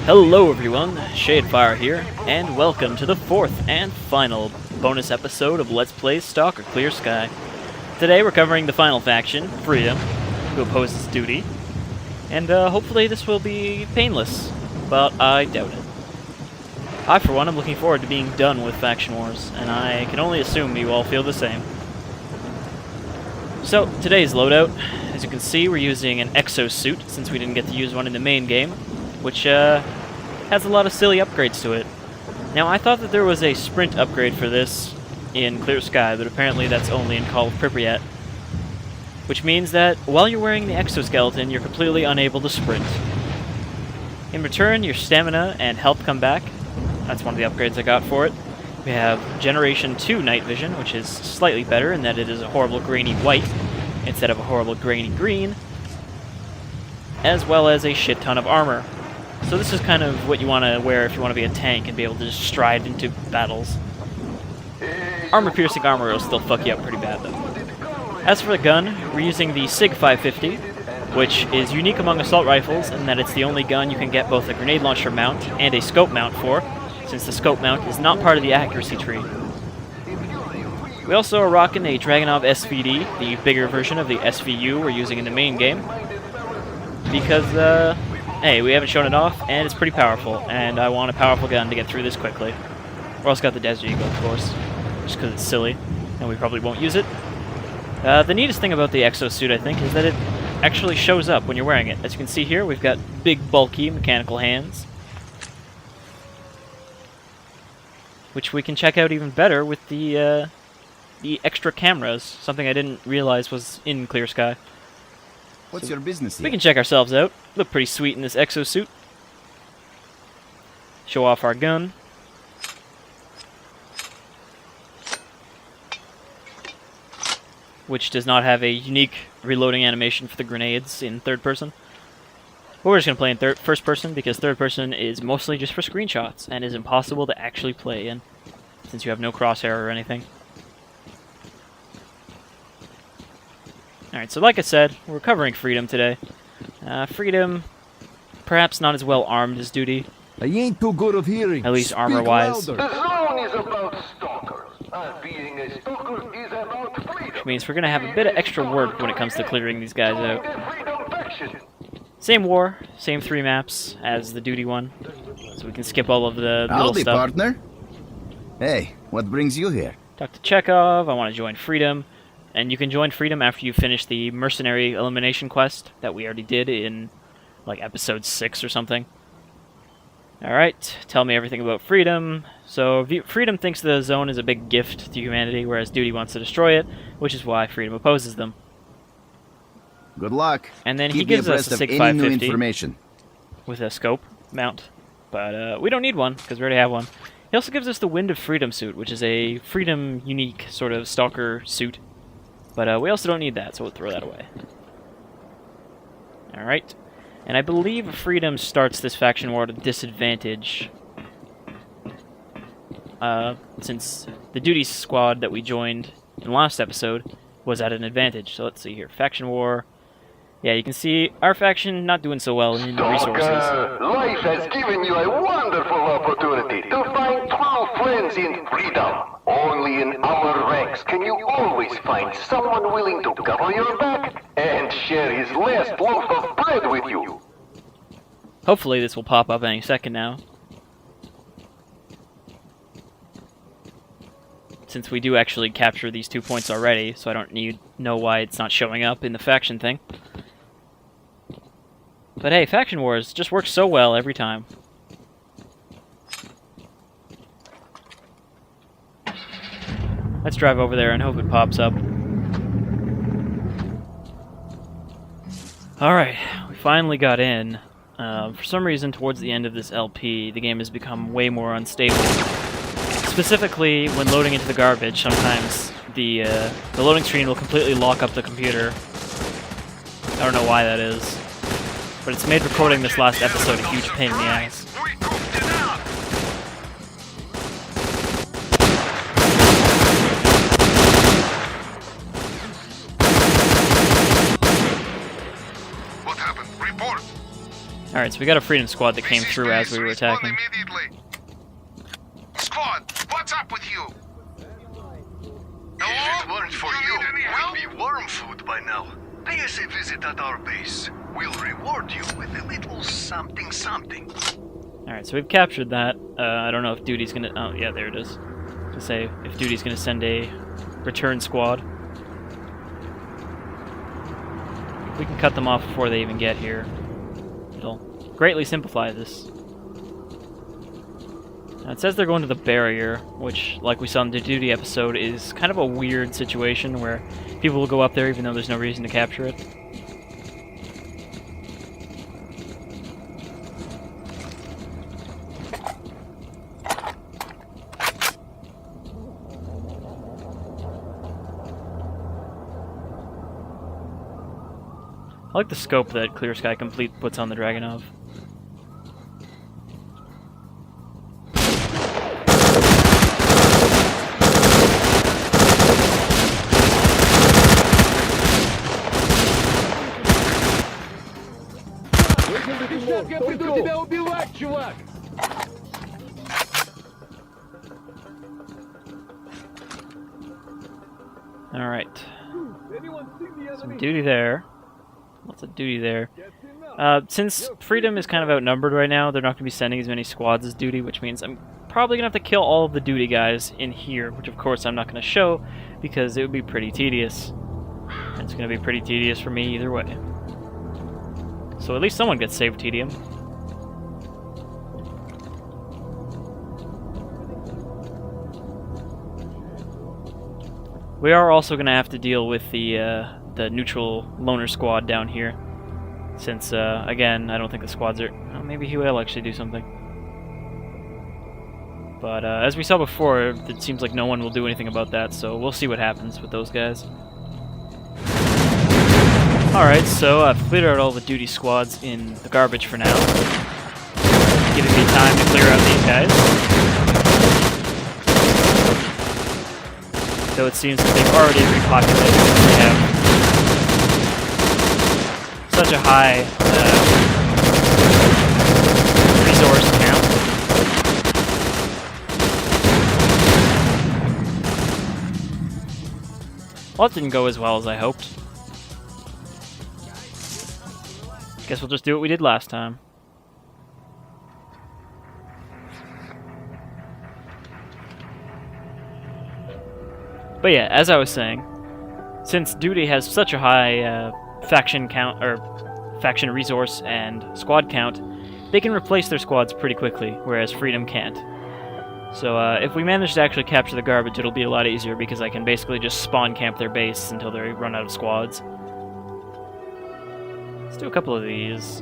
Hello everyone, Shadefire here, and welcome to the fourth and final bonus episode of Let's Play S.T.A.L.K.E.R. Today we're covering the final faction, Freedom, who opposes duty, and hopefully this will be painless, but I doubt it. I, for one, am looking forward to being done with Faction Wars, and I can only assume you all feel the same. So, today's loadout, as you can see, we're using an exosuit, since we didn't get to use one in the main game, which has a lot of silly upgrades to it. Now, I thought that there was a sprint upgrade for this in Clear Sky, but apparently that's only in Call of Pripyat. Which means that while you're wearing the exoskeleton, you're completely unable to sprint. In return, your stamina and health come back. That's one of the upgrades I got for it. We have Generation 2 Night Vision, which is slightly better in that it is a horrible grainy white instead of a horrible grainy green, as well as a shit ton of armor. So this is kind of what you want to wear if you want to be a tank and be able to just stride into battles. Armor-piercing armor will still fuck you up pretty bad, though. As for the gun, we're using the SIG 550, which is unique among assault rifles in that it's the only gun you can get both a grenade launcher mount and a scope mount for, since the scope mount is not part of the accuracy tree. We also are rocking a Dragunov SVD, the bigger version of the SVU we're using in the main game, because, hey, we haven't shown it off, and it's pretty powerful, and I want a powerful gun to get through this quickly. We also got the Desert Eagle, of course, just because it's silly, and we probably won't use it. The neatest thing about the exosuit, I think, is that it actually shows up when you're wearing it. As you can see here, we've got big, bulky, mechanical hands, which we can check out even better with the extra cameras, something I didn't realize was in Clear Sky. What's your business here? We can check ourselves out. Look pretty sweet in this exosuit. Show off our gun. Which does not have a unique reloading animation for the grenades in third person. But we're just going to play in first person because third person is mostly just for screenshots and is impossible to actually play in since you have no crosshair or anything. Alright, so like I said, we're covering Freedom today. Freedom, perhaps not as well armed as Duty. I ain't too good of hearing. At least armor-wise. The zone is about stalkers, and being a stalker is about freedom. Which means we're going to have a bit of extra work when it comes to clearing these guys out. Freedom faction. Same war, same 3 maps as the Duty one, so we can skip all of the little Howdy, stuff. partner. Hey, what brings you here? Talk to Chekhov, I want to join Freedom. And you can join Freedom after you finish the Mercenary Elimination quest that we already did in, like, episode 6 or something. Alright, tell me everything about Freedom. So, Freedom thinks the zone is a big gift to humanity, whereas Duty wants to destroy it, which is why Freedom opposes them. Good luck. And then Keep he gives us a SIG 550 information. with a scope mount. But we don't need one, because we already have one. He also gives us the Wind of Freedom suit, which is a Freedom unique sort of stalker suit. But we also don't need that, so we'll throw that away. Alright. And I believe Freedom starts this faction war at a disadvantage. Since the Duty squad that we joined in the last episode was at an advantage. So let's see here. Faction war. Yeah, you can see our faction not doing so well in resources. Life has given you a wonderful opportunity to find true friends in freedom. Only in our ranks can you always find someone willing to cover your back and share his last loaf of bread with you. Hopefully this will pop up any second now. Since we do actually capture these 2 points already, so I don't know why it's not showing up in the faction thing. But hey, Faction Wars just works so well every time. Let's drive over there and hope it pops up. Alright, we finally got in. For some reason, towards the end of this LP, the game has become way more unstable. Specifically, when loading into the garbage, sometimes the loading screen will completely lock up the computer. I don't know why that is. But it's made recording this last episode a huge pain in the ass. Alright, so we got a Freedom Squad that came through as we were attacking. Squad, what's up with you? If it weren't for you, we'd be worm food by now. Pay us a visit at our base. We'll reward you with a little something something. Alright, so we've captured that. I don't know if Duty's gonna... Oh, yeah, there it is. To say, if Duty's gonna send a return squad. We can cut them off before they even get here. It'll greatly simplify this. Now, it says they're going to the barrier, which, like we saw in the Duty episode, is kind of a weird situation where people will go up there even though there's no reason to capture it. I like the scope that Clear Sky Complete puts on the Dragonov. Alright. Some duty there. Lots of duty there. Since Freedom is kind of outnumbered right now, they're not going to be sending as many squads as Duty, which means I'm probably going to have to kill all of the Duty guys in here, which of course I'm not going to show, because it would be pretty tedious. And it's going to be pretty tedious for me either way. So at least someone gets saved tedium. We are also going to have to deal with the neutral loner squad down here, since again I don't think the squads are... Oh, maybe he will actually do something. But as we saw before, it seems like no one will do anything about that, so we'll see what happens with those guys. Alright, so I've cleared out all the Duty squads in the garbage for now, giving me time to clear out these guys. Though it seems that they've already repopulated. They have such a high resource count. Well, it didn't go as well as I hoped. Guess we'll just do what we did last time. But yeah, as I was saying, since Duty has such a high faction count, or faction resource and squad count, they can replace their squads pretty quickly, whereas Freedom can't. So if we manage to actually capture the garbage, it'll be a lot easier because I can basically just spawn camp their base until they run out of squads. Let's do a couple of these.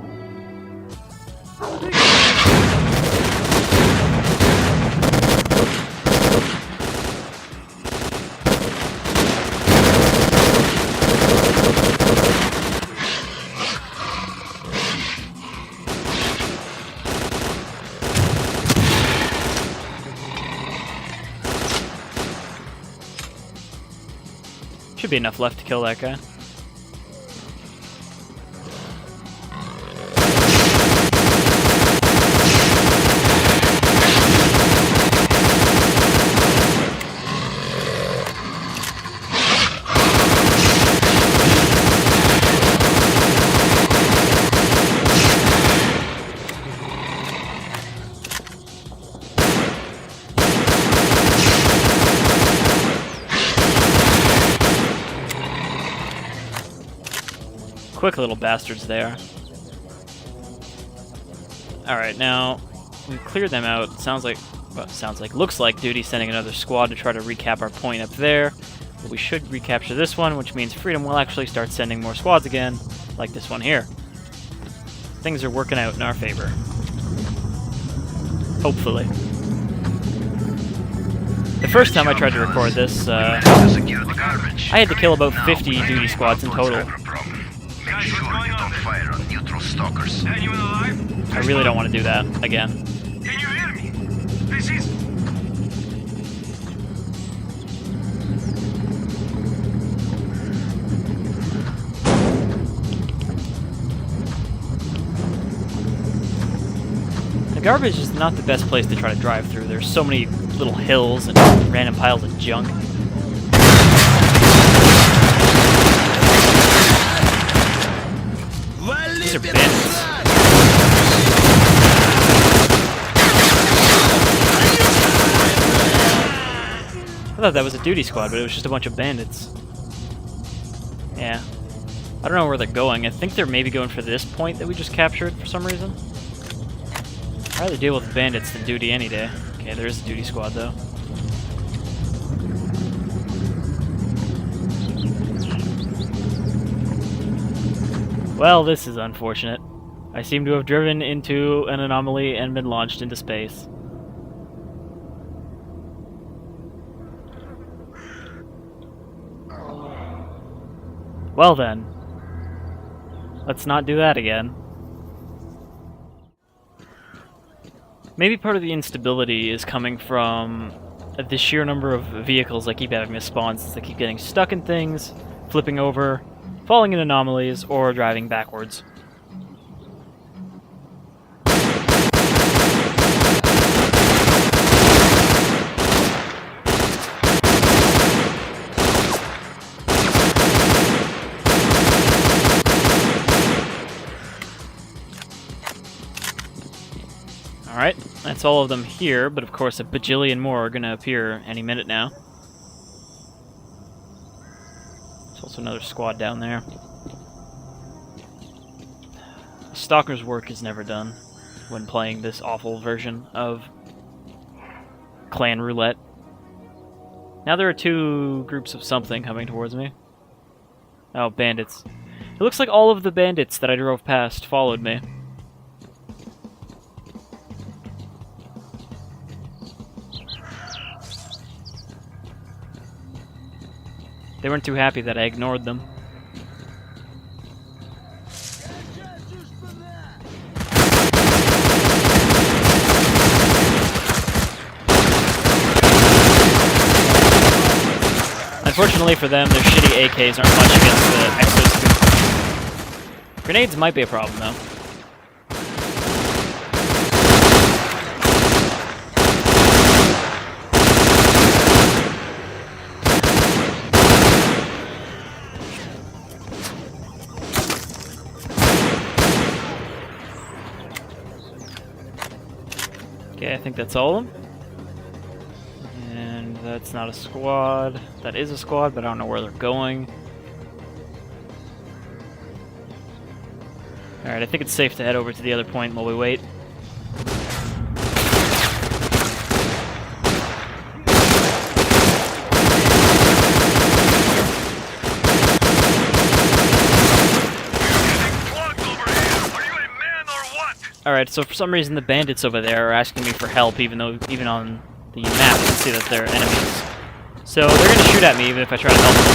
Should be enough left to kill that guy. Quick little bastards there. Alright, now we've cleared them out. Looks like Duty sending another squad to try to recap our point up there. But we should recapture this one, which means Freedom will actually start sending more squads again, like this one here. Things are working out in our favor. Hopefully. The first time I tried to record this, I had to kill about 50 Duty squads in total. I really don't want to do that again. Can you hear me? This is... The garbage is not the best place to try to drive through. There's so many little hills and random piles of junk. These are bandits. I thought that was a duty squad, but it was just a bunch of bandits. Yeah. I don't know where they're going. I think they're maybe going for this point that we just captured for some reason. I'd rather deal with bandits than duty any day. Okay, there is a duty squad, though. Well, this is unfortunate. I seem to have driven into an anomaly and been launched into space. Well then, let's not do that again. Maybe part of the instability is coming from the sheer number of vehicles I keep having misspawns, since I keep getting stuck in things, flipping over, falling in anomalies, or driving backwards. Alright, that's all of them here, but of course a bajillion more are going to appear any minute now. There's also another squad down there. Stalker's work is never done when playing this awful version of Clan Roulette. Now there are two groups of something coming towards me. Oh, bandits. It looks like all of the bandits that I drove past followed me. They weren't too happy that I ignored them. Unfortunately for them, their shitty AKs aren't much against the exosuit. Grenades might be a problem, though. Okay, I think that's all of them. And that's not a squad. That is a squad, but I don't know where they're going. Alright, I think it's safe to head over to the other point while we wait. Alright, so for some reason the bandits over there are asking me for help, even on the map you can see that they're enemies. So they're gonna shoot at me even if I try to help them.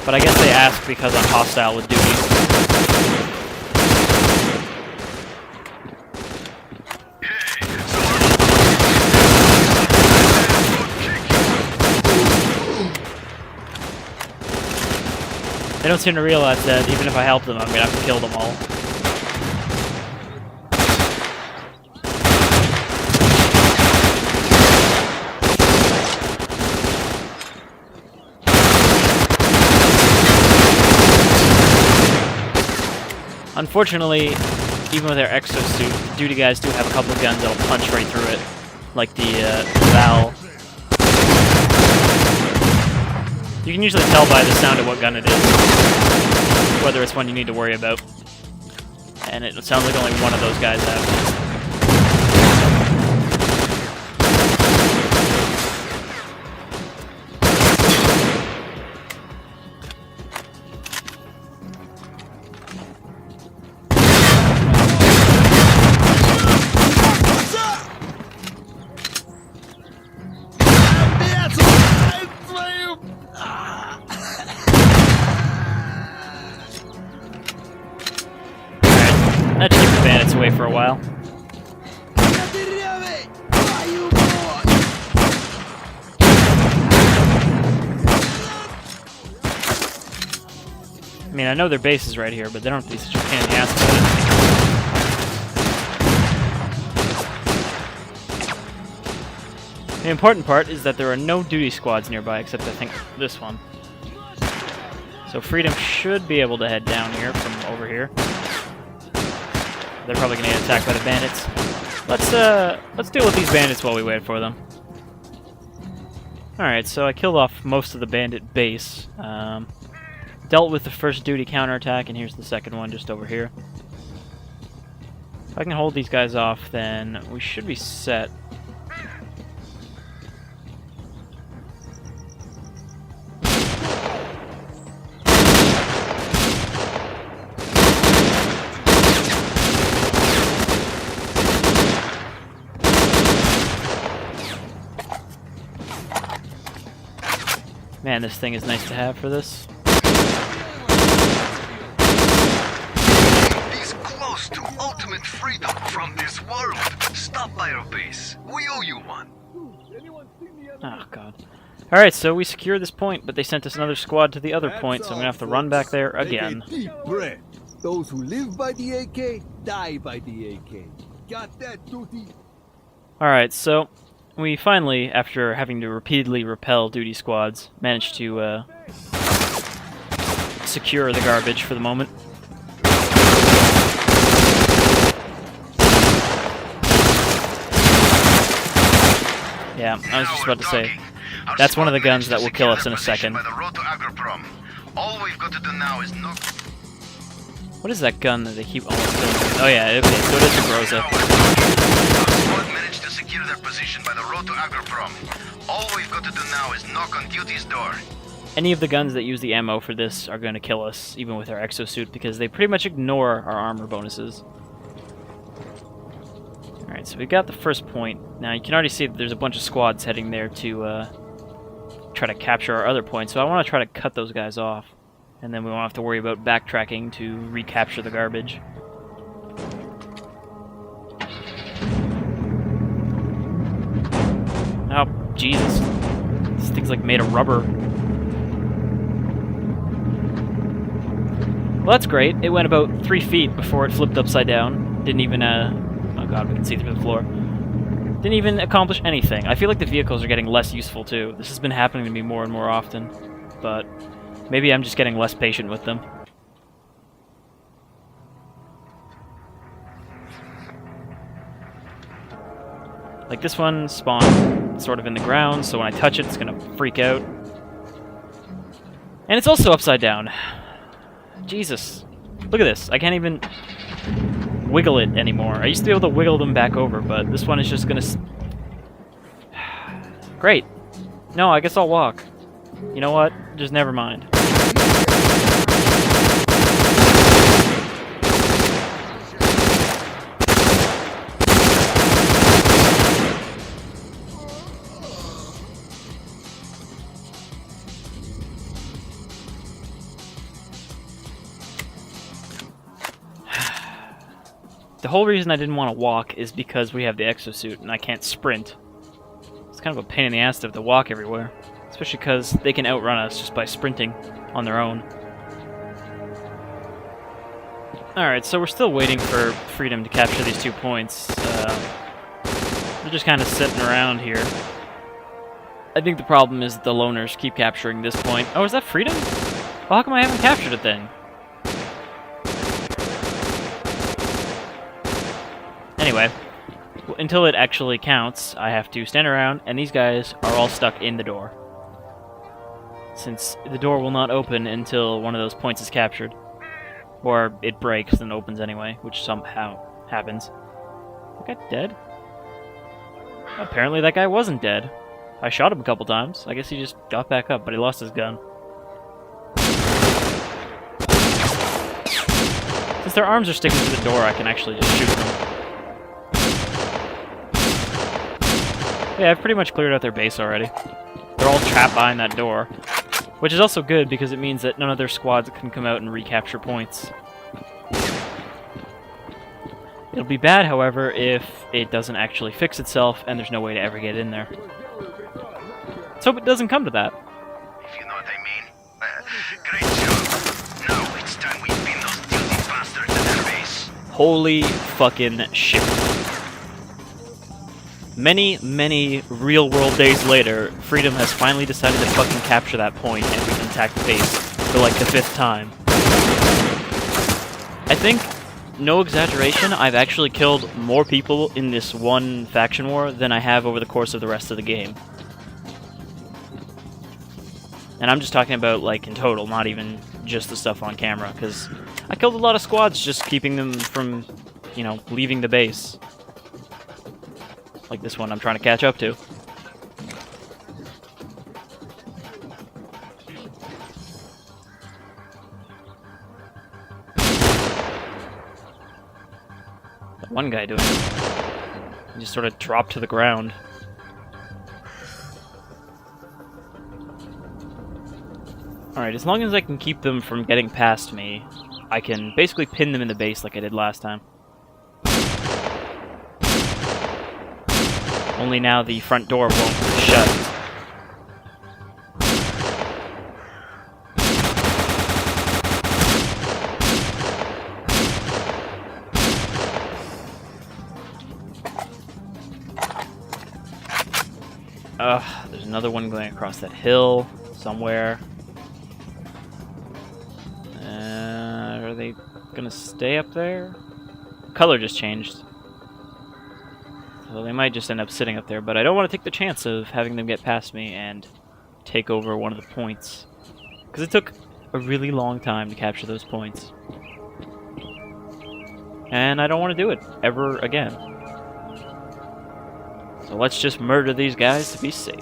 But I guess they ask because I'm hostile with duty. They don't seem to realize that even if I help them, I'm gonna have to kill them all. Unfortunately, even with their exosuit, the duty guys do have a couple of guns that'll punch right through it, like the Val. You can usually tell by the sound of what gun it is, whether it's one you need to worry about. And it sounds like only one of those guys have. That should keep the bandits away for a while. I mean, I know their base is right here, but they don't have to be such a pain in the ass about it. The important part is that there are no duty squads nearby, except I think this one. So Freedom should be able to head down here from over here. They're probably going to get attacked by the bandits. Let's deal with these bandits while we wait for them. Alright, so I killed off most of the bandit base. Dealt with the first duty counterattack, and here's the second one just over here. If I can hold these guys off, then we should be set. Man, this thing is nice to have for this. This close to ultimate freedom from this world. Stop by our base. We owe you one. Oh, God. Alright, so we secured this point, but they sent us another squad to the other point, so I'm going to have to run back there again. Take a deep breath. Those who live by the AK, die by the AK. Got that, duty? Alright, so we finally, after having to repeatedly repel duty squads, managed to secure the garbage for the moment. Yeah, I was just about to say, that's one of the guns that will kill us in a second. By the road to Agroprom. All we've got to do now is knock. What is that gun that they keep almost killing? Oh yeah, okay, so it is a Groza. Our squad managed to secure their position by the road to Agroprom. All we've got to do now is knock on duty's door. Any of the guns that use the ammo for this are going to kill us, even with our exosuit, because they pretty much ignore our armor bonuses. Alright, so we got the first point. Now you can already see that there's a bunch of squads heading there to try to capture our other points, so I want to try to cut those guys off. And then we won't have to worry about backtracking to recapture the garbage. Oh, Jesus. This thing's like made of rubber. Well, that's great. It went about 3 feet before it flipped upside down. Didn't even, oh god, we can see through the floor. Didn't even accomplish anything. I feel like the vehicles are getting less useful, too. This has been happening to me more and more often. But maybe I'm just getting less patient with them. Like this one spawned sort of in the ground, so when I touch it, it's gonna freak out. And it's also upside down. Jesus. Look at this. I can't even wiggle it anymore. I used to be able to wiggle them back over, but this one is just gonna... Great. No, I guess I'll walk. You know what? Just never mind. The whole reason I didn't want to walk is because we have the exosuit and I can't sprint. It's kind of a pain in the ass to have to walk everywhere. Especially because they can outrun us just by sprinting on their own. Alright, so we're still waiting for Freedom to capture these 2 points. They're just kind of sitting around here. I think the problem is that the loners keep capturing this point. Oh, is that Freedom? Well, how come I haven't captured it then? Anyway, until it actually counts, I have to stand around, and these guys are all stuck in the door. Since the door will not open until one of those points is captured. Or it breaks and opens anyway, which somehow happens. That guy dead? Apparently that guy wasn't dead. I shot him a couple times. I guess he just got back up, but he lost his gun. Since their arms are sticking to the door, I can actually just shoot them. Yeah, I've pretty much cleared out their base already. They're all trapped behind that door. Which is also good, because it means that none of their squads can come out and recapture points. It'll be bad, however, if it doesn't actually fix itself, and there's no way to ever get in there. Let's hope it doesn't come to that. If you know what I mean. Great job. Now it's Holy fucking shit. Many real-world days later, Freedom has finally decided to fucking capture that point, and we can attack the base for like the 5th time. I think, no exaggeration, I've actually killed more people in this one faction war than I have over the course of the rest of the game. And I'm just talking about, like, in total, not even just the stuff on camera, because I killed a lot of squads just keeping them from, you know, leaving the base. Like this one I'm trying to catch up to. That one guy doing it. He just sort of dropped to the ground. Alright, as long as I can keep them from getting past me, I can basically pin them in the base like I did last time. Only now the front door won't shut. There's another one going across that hill somewhere. Are they gonna stay up there? Color just changed. So they might just end up sitting up there, but I don't want to take the chance of having them get past me and take over one of the points. Because it took a really long time to capture those points. And I don't want to do it ever again. So let's just murder these guys to be safe.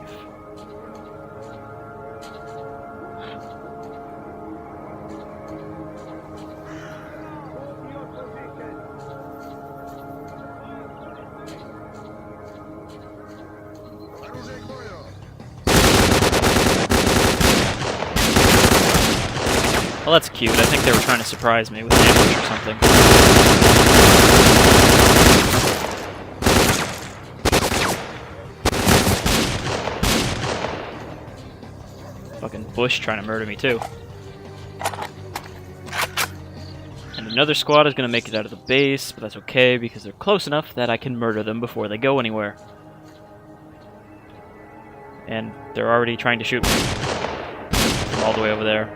Well, that's cute. I think they were trying to surprise me with an ambush or something. Fucking bush trying to murder me, too. And another squad is going to make it out of the base, but that's okay because they're close enough that I can murder them before they go anywhere. And they're already trying to shoot me from all the way over there.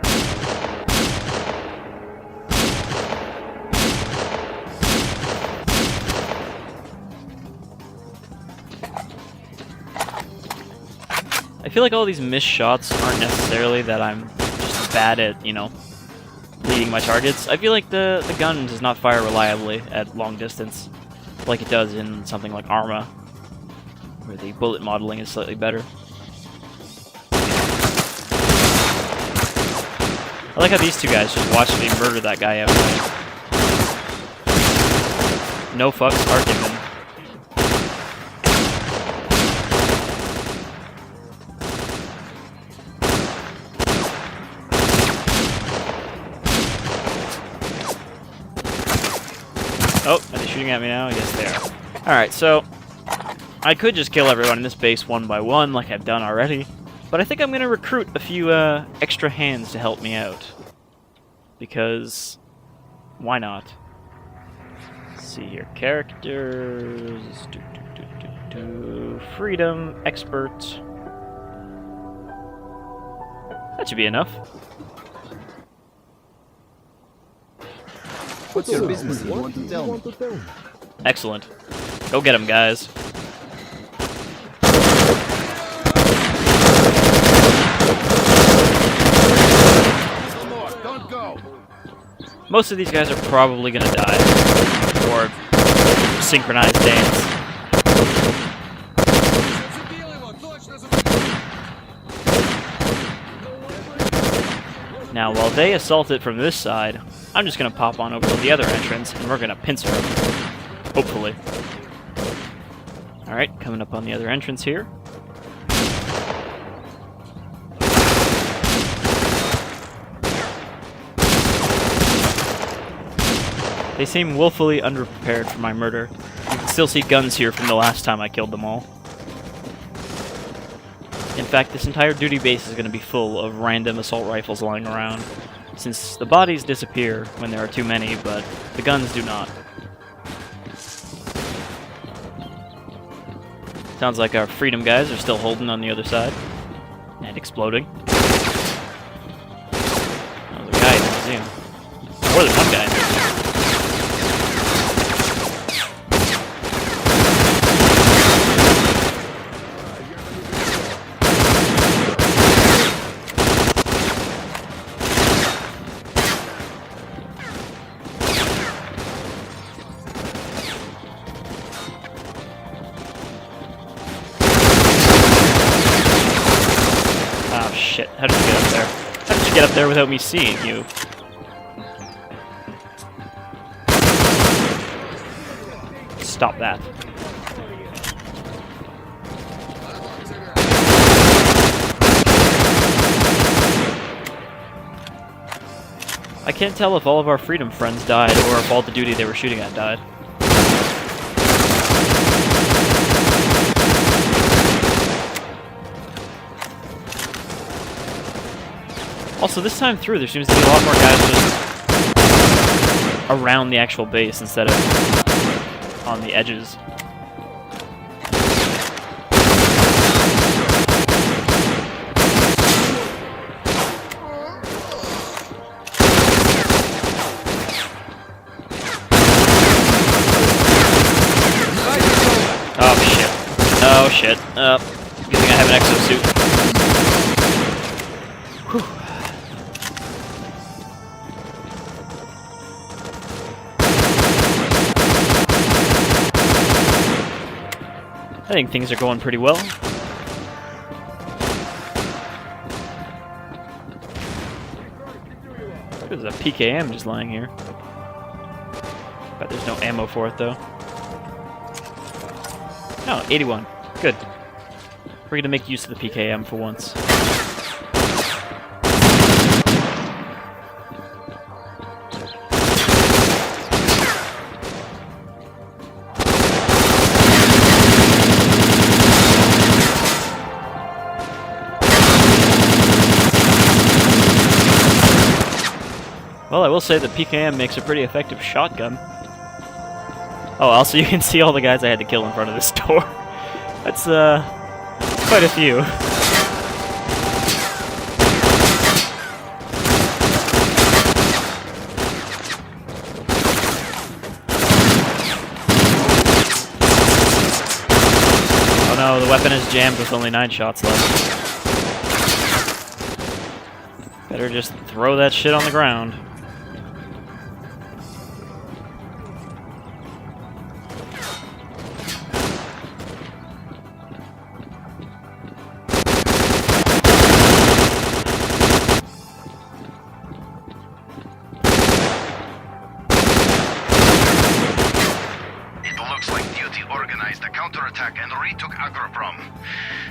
I feel like all these missed shots aren't necessarily that I'm just bad at, you know, leading my targets. I feel like the gun does not fire reliably at long distance, like it does in something like Arma, where the bullet modeling is slightly better. I like how these two guys just watched me murder that guy outright. No fucks are given. Oh, are they shooting at me now? Yes, they are. Alright, so I could just kill everyone in this base one by one like I've done already, but I think I'm going to recruit a few extra hands to help me out. Because, why not? Let's see here. Characters. Freedom. Expert. That should be enough. What's your business? You want to tell me? Excellent. Go get him, guys. Don't go. Most of these guys are probably gonna die. Or synchronized dance. Now, while they assault it from this side, I'm just gonna pop on over to the other entrance, and we're gonna pincer them. Hopefully. Alright, coming up on the other entrance here. They seem woefully underprepared for my murder. You can still see guns here from the last time I killed them all. In fact, this entire duty base is going to be full of random assault rifles lying around, since the bodies disappear when there are too many, but the guns do not. Sounds like our freedom guys are still holding on the other side. And exploding. Oh, there's a guy in the museum. More than one guy in the museum. Oh shit, how did you get up there? How did you get up there without me seeing you? Stop that. I can't tell if all of our freedom friends died or if all the duty they were shooting at died. Also, this time through, there seems to be a lot more guys just around the actual base instead of on the edges. Oh shit. Oh shit. Good thing I have an exosuit. Whew. I think things are going pretty well. There's a PKM just lying here. Bet there's no ammo for it though. Oh, 81. Good. We're gonna make use of the PKM for once. Well, I will say that PKM makes a pretty effective shotgun. Oh, also you can see all the guys I had to kill in front of this door. That's, quite a few. Oh no, the weapon is jammed with only 9 shots left. Better just throw that shit on the ground. Organized a counterattack and retook Agroprom.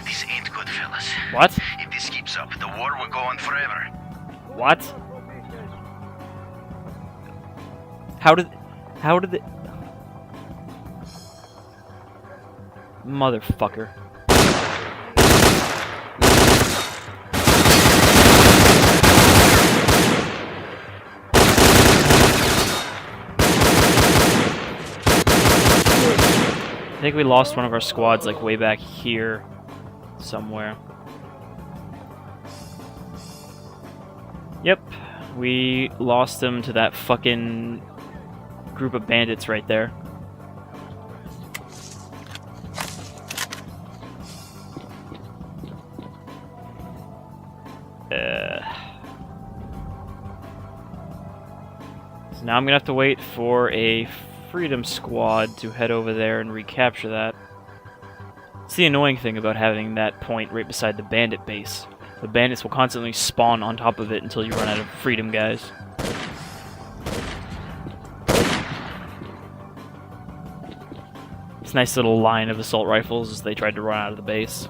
This ain't good, fellas. What? If this keeps up, the war will go on forever. What? How did the... Motherfucker. I think we lost one of our squads, like, way back here somewhere. Yep, we lost them to that fucking group of bandits right there. So now I'm gonna have to wait for a Freedom Squad to head over there and recapture that. It's the annoying thing about having that point right beside the bandit base. The bandits will constantly spawn on top of it until you run out of Freedom guys. It's a nice little line of assault rifles as they tried to run out of the base.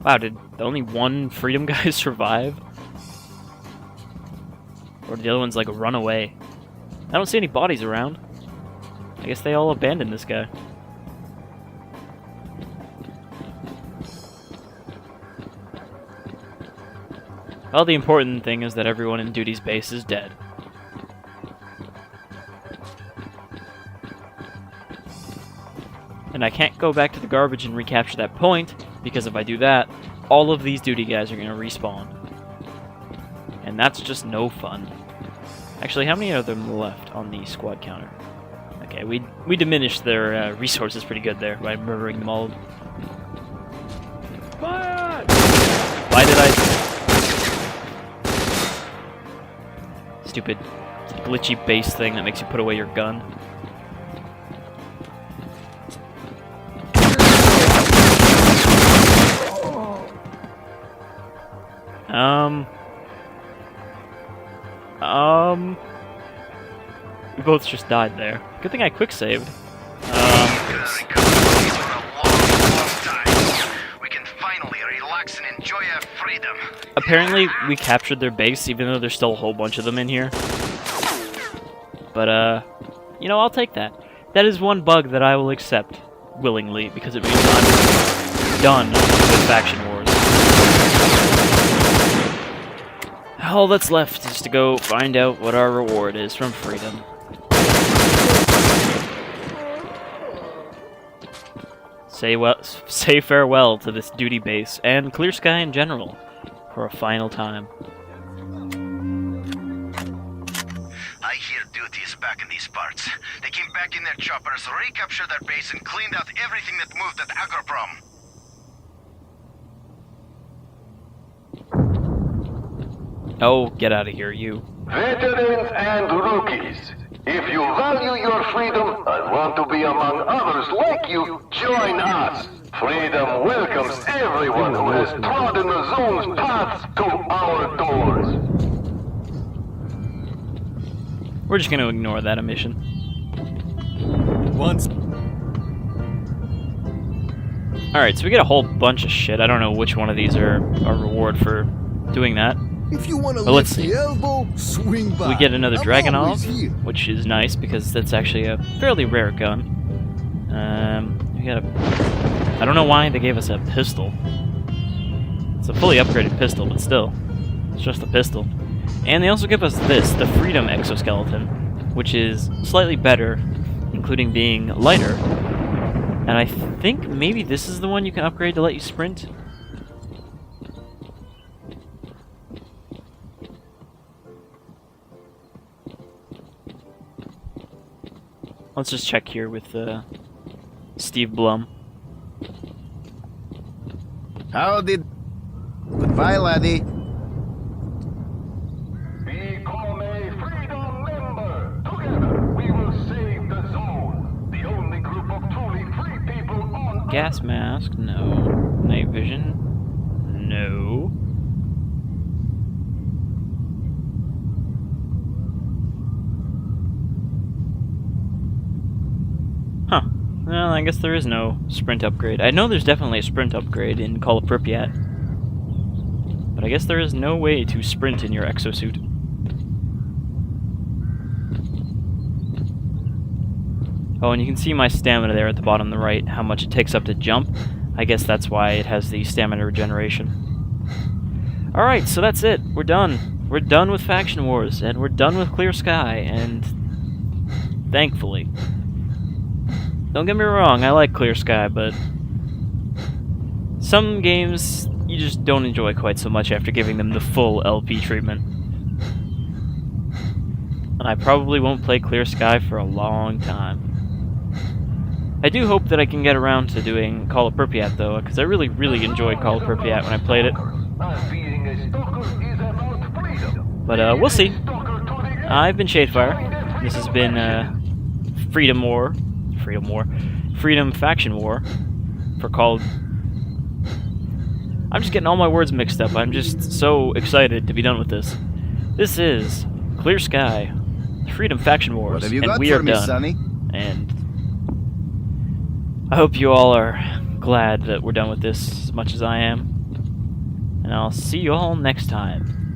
Wow, did only one Freedom guy survive? Or did the other ones, like, run away? I don't see any bodies around. I guess they all abandoned this guy. Well, the important thing is that everyone in Duty's base is dead. And I can't go back to the garbage and recapture that point, because if I do that, all of these Duty guys are going to respawn. And that's just no fun. Actually, how many are there left on the squad counter? Okay, we diminished their resources pretty good there by murdering them all. What? Why did I... Stupid glitchy base thing that makes you put away your gun. We both just died there. Good thing I quick saved. We can finally relax and enjoy our freedom. Apparently, we captured their base, even though there's still a whole bunch of them in here. But, you know, I'll take that. That is one bug that I will accept willingly, because it means I'm done with faction wars. All that's left is to go find out what our reward is from freedom. Say farewell to this Duty base, and Clear Sky in general, for a final time. I hear Duty is back in these parts. They came back in their choppers, recaptured their base, and cleaned out everything that moved at Agroprom. Oh, get out of here, you. Veterans and rookies, if you value your freedom and want to be among others like you, join us. Freedom welcomes everyone who has trodden the zone's paths to our doors. We're just gonna ignore that omission. Once. Alright, so we get a whole bunch of shit. I don't know which one of these are a reward for doing that. If you want to But let's lift see. the elbow, swing by. We get another I'm Dragonov, always here. which is nice because that's actually a fairly rare gun. We got a... I don't know why they gave us a pistol. It's a fully upgraded pistol, but still. It's just a pistol. And they also give us this, the Freedom Exoskeleton, which is slightly better, including being lighter. And I think maybe this is the one you can upgrade to let you sprint. Let's just check here with Steve Blum. How did... Goodbye, laddie. Become a freedom member. Together, we will save the zone. The only group of truly free people on Gas mask, no. Night vision, no. Huh. Well, I guess there is no sprint upgrade. I know there's definitely a sprint upgrade in Call of Pripyat. But I guess there is no way to sprint in your exosuit. Oh, and you can see my stamina there at the bottom the right, how much it takes up to jump. I guess that's why it has the stamina regeneration. Alright, so that's it. We're done. We're done with Faction Wars, and we're done with Clear Sky, and... thankfully. Don't get me wrong, I like Clear Sky, but... some games you just don't enjoy quite so much after giving them the full LP treatment. And I probably won't play Clear Sky for a long time. I do hope that I can get around to doing Call of Pripyat, though, because I really, really enjoyed Call of Pripyat when I played it. But, we'll see. I've been Shadefire. This has been, Freedom Faction War for Call... I'm just getting all my words mixed up. I'm just so excited to be done with this. This is Clear Sky, Freedom Faction Wars, What have you and got we for are me, done. Sonny? And I hope you all are glad that we're done with this as much as I am. And I'll see you all next time.